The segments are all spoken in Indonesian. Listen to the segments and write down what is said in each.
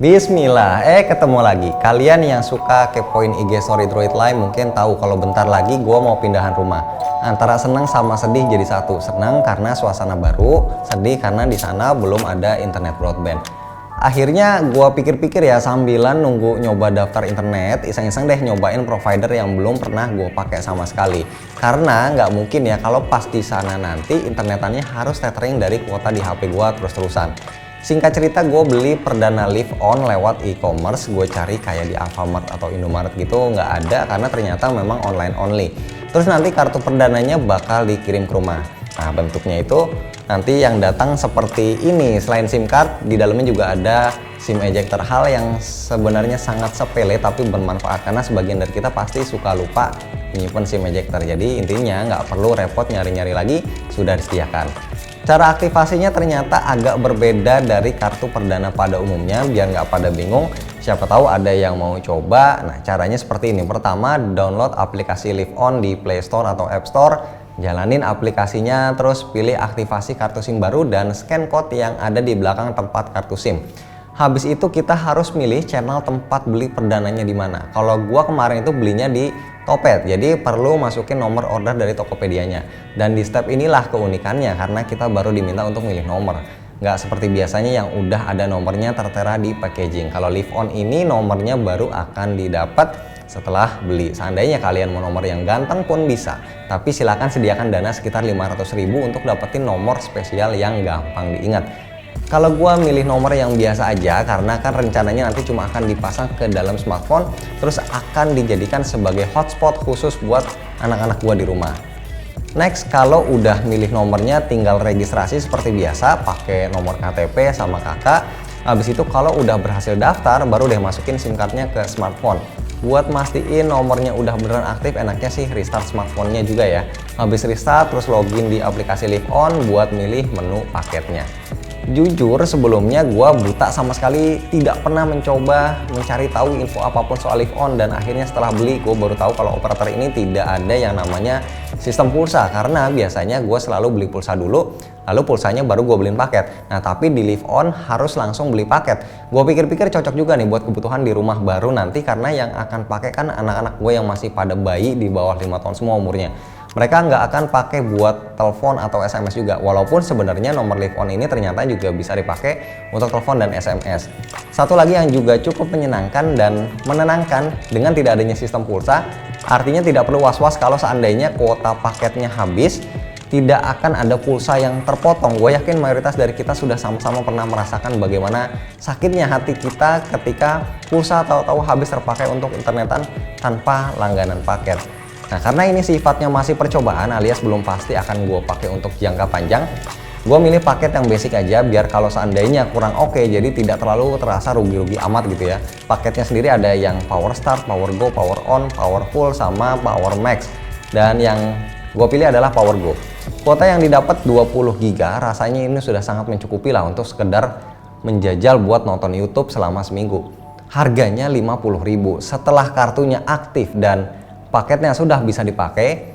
Bismillah, ketemu lagi. Kalian yang suka kepoin IG story Droid Live mungkin tahu kalau bentar lagi gue mau pindahan rumah. Antara seneng sama sedih jadi satu. Seneng karena suasana baru, sedih karena di sana belum ada internet broadband. Akhirnya gue pikir-pikir ya, sambilan nunggu nyoba daftar internet, iseng-iseng deh nyobain provider yang belum pernah gue pakai sama sekali. Karena nggak mungkin ya kalau pas di sana nanti internetannya harus tethering dari kuota di HP gue terus-terusan. Singkat cerita, gue beli perdana live on lewat e-commerce. Gue cari kayak di Alfamart atau Indomaret gitu, nggak ada karena ternyata memang online only. Terus nanti kartu perdananya bakal dikirim ke rumah. Nah, bentuknya itu nanti yang datang seperti ini. Selain SIM card, di dalamnya juga ada SIM ejector, hal yang sebenarnya sangat sepele tapi bermanfaat karena sebagian dari kita pasti suka lupa menyimpan SIM ejector. Jadi intinya nggak perlu repot nyari-nyari lagi, sudah disediakan. Cara aktivasinya ternyata agak berbeda dari kartu perdana pada umumnya. Biar nggak pada bingung, siapa tahu ada yang mau coba. Nah, caranya seperti ini. Pertama, download aplikasi Live On di Play Store atau App Store. Jalanin aplikasinya, terus pilih aktivasi kartu SIM baru dan scan code yang ada di belakang tempat kartu SIM. Habis itu kita harus milih channel tempat beli perdananya di mana. Kalau gua kemarin itu belinya di Topet, jadi perlu masukin nomor order dari Tokopedia-nya. Dan di step inilah keunikannya karena kita baru diminta untuk milih nomor. Nggak seperti biasanya yang udah ada nomornya tertera di packaging. Kalau Live On ini nomornya baru akan didapat setelah beli. Seandainya kalian mau nomor yang ganteng pun bisa, tapi silakan sediakan dana sekitar 500.000 untuk dapetin nomor spesial yang gampang diingat. Kalau gua milih nomor yang biasa aja karena kan rencananya nanti cuma akan dipasang ke dalam smartphone, terus akan dijadikan sebagai hotspot khusus buat anak-anak gua di rumah. Next, kalau udah milih nomornya tinggal registrasi seperti biasa, pakai nomor KTP sama kakak. Habis itu kalau udah berhasil daftar, baru deh masukin SIM cardnya ke smartphone. Buat mastiin nomornya udah beneran aktif, enaknya sih restart smartphone-nya juga ya. Habis restart, terus login di aplikasi Live On buat milih menu paketnya. Jujur sebelumnya gue buta sama sekali, tidak pernah mencoba mencari tahu info apapun soal Live On, dan akhirnya setelah beli gue baru tahu kalau operator ini tidak ada yang namanya sistem pulsa, karena biasanya gue selalu beli pulsa dulu lalu pulsanya baru gue beliin paket. Nah, tapi di Live On harus langsung beli paket. Gue pikir-pikir cocok juga nih buat kebutuhan di rumah baru nanti, karena yang akan pakai kan anak-anak gue yang masih pada bayi di bawah 5 tahun semua umurnya. Mereka nggak akan pakai buat telepon atau SMS juga, walaupun sebenarnya nomor Live On ini ternyata juga bisa dipakai untuk telepon dan SMS. Satu lagi yang juga cukup menyenangkan dan menenangkan dengan tidak adanya sistem pulsa, artinya tidak perlu was-was kalau seandainya kuota paketnya habis, tidak akan ada pulsa yang terpotong. Gue yakin mayoritas dari kita sudah sama-sama pernah merasakan bagaimana sakitnya hati kita ketika pulsa tahu-tahu habis terpakai untuk internetan tanpa langganan paket. Nah, karena ini sifatnya masih percobaan alias belum pasti akan gue pakai untuk jangka panjang, gue milih paket yang basic aja biar kalau seandainya kurang oke, jadi tidak terlalu terasa rugi-rugi amat gitu ya. Paketnya sendiri ada yang Power Start, Power Go, Power On, Power Full, sama Power Max. Dan yang gue pilih adalah Power Go. Kuota yang didapat 20 GB, rasanya ini sudah sangat mencukupi lah untuk sekedar menjajal buat nonton YouTube selama seminggu. Harganya 50.000. Setelah kartunya aktif dan paketnya sudah bisa dipakai,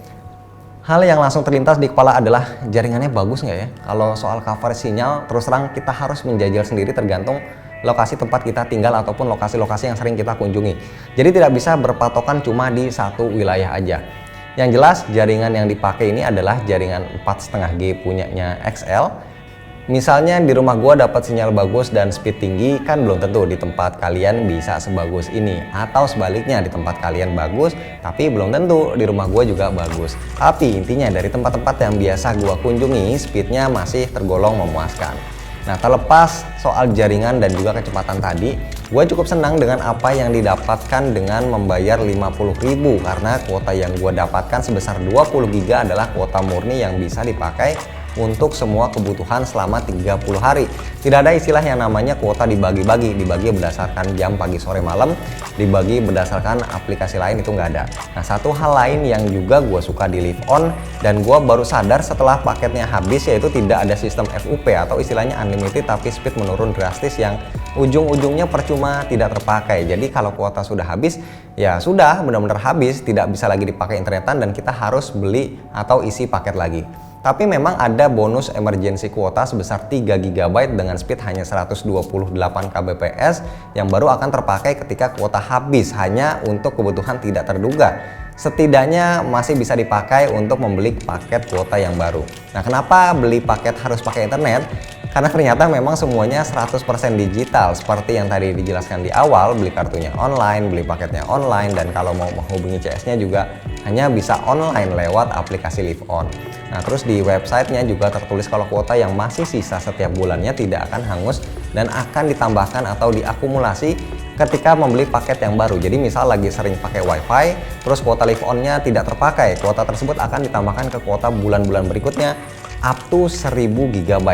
hal yang langsung terlintas di kepala adalah jaringannya bagus nggak ya? Kalau soal cover sinyal, terus terang kita harus menjajal sendiri tergantung lokasi tempat kita tinggal ataupun lokasi-lokasi yang sering kita kunjungi. Jadi tidak bisa berpatokan cuma di satu wilayah aja. Yang jelas jaringan yang dipakai ini adalah jaringan 4,5G punyanya XL. Misalnya di rumah gua dapat sinyal bagus dan speed tinggi, kan belum tentu di tempat kalian bisa sebagus ini. Atau sebaliknya, di tempat kalian bagus, tapi belum tentu di rumah gua juga bagus. Tapi intinya dari tempat-tempat yang biasa gua kunjungi, speednya masih tergolong memuaskan. Nah, terlepas soal jaringan dan juga kecepatan tadi, gue cukup senang dengan apa yang didapatkan dengan membayar 50.000, karena kuota yang gue dapatkan sebesar 20 GB adalah kuota murni yang bisa dipakai untuk semua kebutuhan selama 30 hari. Tidak ada istilah yang namanya kuota dibagi-bagi berdasarkan jam pagi sore malam, dibagi berdasarkan aplikasi lain, itu nggak ada. Nah, satu hal lain yang juga gue suka di Live On dan gue baru sadar setelah paketnya habis, yaitu tidak ada sistem FUP atau istilahnya unlimited tapi speed menurun drastis yang ujung-ujungnya percuma tidak terpakai. Jadi kalau kuota sudah habis, ya sudah benar-benar habis, tidak bisa lagi dipakai internetan dan kita harus beli atau isi paket lagi. Tapi memang ada bonus emergency kuota sebesar 3 GB dengan speed hanya 128 kbps yang baru akan terpakai ketika kuota habis hanya untuk kebutuhan tidak terduga. Setidaknya masih bisa dipakai untuk membeli paket kuota yang baru. Nah, kenapa beli paket harus pakai internet? Karena ternyata memang semuanya 100% digital seperti yang tadi dijelaskan di awal, beli kartunya online, beli paketnya online, dan kalau mau menghubungi CS-nya juga hanya bisa online lewat aplikasi Live On. Nah, terus di websitenya juga tertulis kalau kuota yang masih sisa setiap bulannya tidak akan hangus dan akan ditambahkan atau diakumulasi ketika membeli paket yang baru. Jadi misal lagi sering pakai wifi, terus kuota Live On-nya tidak terpakai, kuota tersebut akan ditambahkan ke kuota bulan-bulan berikutnya up to 1000 GB.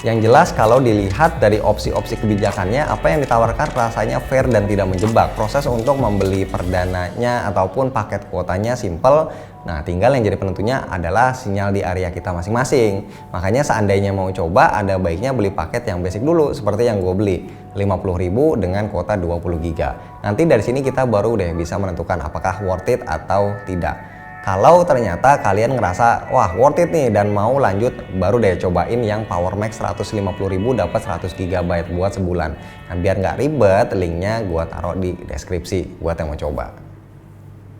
Yang jelas kalau dilihat dari opsi-opsi kebijakannya, apa yang ditawarkan rasanya fair dan tidak menjebak. Proses untuk membeli perdananya ataupun paket kuotanya simple. Nah, tinggal yang jadi penentunya adalah sinyal di area kita masing-masing. Makanya seandainya mau coba, ada baiknya beli paket yang basic dulu seperti yang gue beli, 50.000 dengan kuota 20 GB. Nanti dari sini kita baru deh bisa menentukan apakah worth it atau tidak. Kalau ternyata kalian ngerasa wah worth it nih dan mau lanjut, baru deh cobain yang Power Max 150.000 dapat 100 GB buat sebulan. Nah, biar nggak ribet, linknya gua taruh di deskripsi buat yang mau coba.